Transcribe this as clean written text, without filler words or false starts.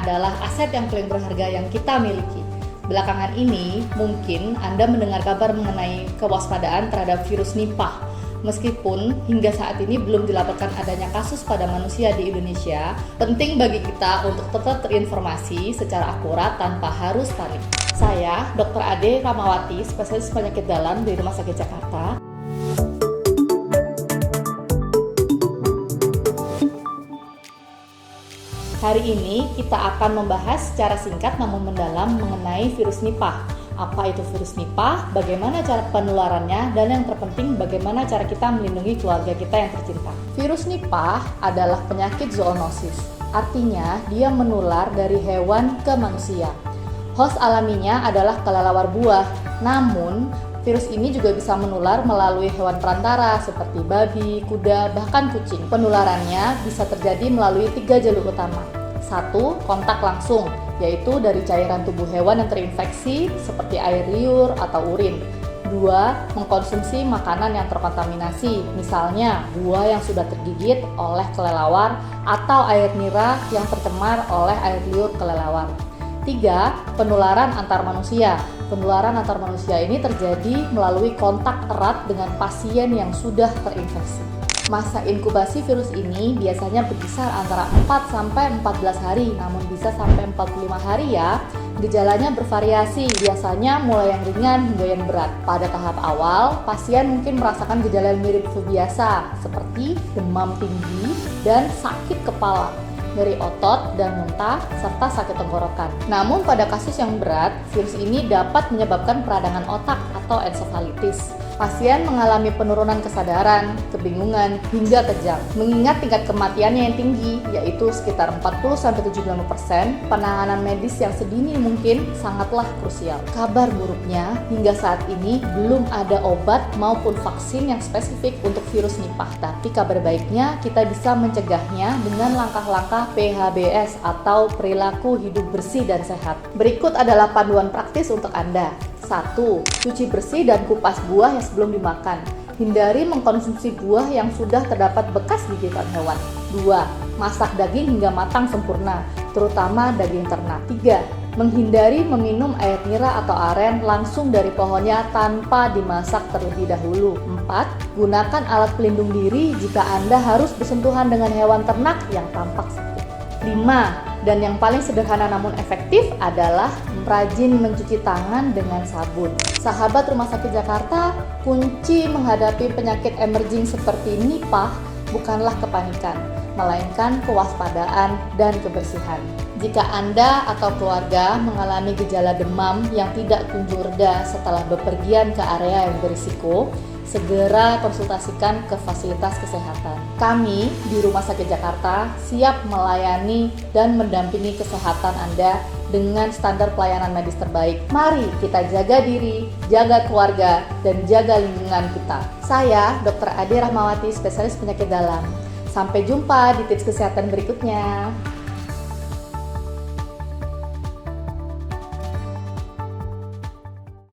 adalah aset yang paling berharga yang kita miliki. Belakangan ini, mungkin Anda mendengar kabar mengenai kewaspadaan terhadap virus Nipah. Meskipun hingga saat ini belum dilaporkan adanya kasus pada manusia di Indonesia, penting bagi kita untuk tetap terinformasi secara akurat tanpa harus panik. Saya, Dr. Ade Ramawati, spesialis penyakit dalam di Rumah Sakit Jakarta. Hari ini kita akan membahas secara singkat namun mendalam mengenai virus Nipah. Apa itu virus Nipah, bagaimana cara penularannya, dan yang terpenting bagaimana cara kita melindungi keluarga kita yang tercinta. Virus Nipah adalah penyakit zoonosis, artinya dia menular dari hewan ke manusia. Host alaminya adalah kelelawar buah, namun virus ini juga bisa menular melalui hewan perantara seperti babi, kuda, bahkan kucing. Penularannya bisa terjadi melalui 3 jalur utama. 1. Kontak langsung, yaitu dari cairan tubuh hewan yang terinfeksi seperti air liur atau urin. 2. Mengkonsumsi makanan yang terkontaminasi, misalnya buah yang sudah tergigit oleh kelelawar atau air nira yang tercemar oleh air liur kelelawar. 3. Penularan antar manusia. Penularan antar manusia ini terjadi melalui kontak erat dengan pasien yang sudah terinfeksi. Masa inkubasi virus ini biasanya berkisar antara 4-14 hari, namun bisa sampai 45 hari ya. Gejalanya bervariasi, biasanya mulai yang ringan hingga yang berat. Pada tahap awal, pasien mungkin merasakan gejala yang mirip flu biasa, seperti demam tinggi dan sakit kepala, nyeri otot dan muntah, serta sakit tenggorokan. Namun pada kasus yang berat, virus ini dapat menyebabkan peradangan otak atau ensefalitis. Pasien mengalami penurunan kesadaran, kebingungan, hingga kejang. Mengingat tingkat kematiannya yang tinggi, yaitu sekitar 40-75%, penanganan medis yang sedini mungkin sangatlah krusial. Kabar buruknya, hingga saat ini belum ada obat maupun vaksin yang spesifik untuk virus Nipah. Tapi kabar baiknya, kita bisa mencegahnya dengan langkah-langkah PHBS atau perilaku hidup bersih dan sehat. Berikut adalah panduan praktis untuk Anda. 1. Cuci bersih dan kupas buah yang sebelum dimakan. Hindari mengkonsumsi buah yang sudah terdapat bekas gigitan hewan. 2. Masak daging hingga matang sempurna, terutama daging ternak. 3. Menghindari meminum air nira atau aren langsung dari pohonnya tanpa dimasak terlebih dahulu. 4. Gunakan alat pelindung diri jika Anda harus bersentuhan dengan hewan ternak yang tampak sakit. 5. Dan yang paling sederhana namun efektif adalah rajin mencuci tangan dengan sabun. Sahabat Rumah Sakit Jakarta, kunci menghadapi penyakit emerging seperti Nipah bukanlah kepanikan, melainkan kewaspadaan dan kebersihan. Jika Anda atau keluarga mengalami gejala demam yang tidak kunjung reda setelah bepergian ke area yang berisiko, segera konsultasikan ke fasilitas kesehatan. Kami di Rumah Sakit Jakarta siap melayani dan mendampingi kesehatan Anda dengan standar pelayanan medis terbaik. Mari kita jaga diri, jaga keluarga, dan jaga lingkungan kita. Saya Dr. Ade Rahmawati, spesialis penyakit dalam. Sampai jumpa di tips kesehatan berikutnya.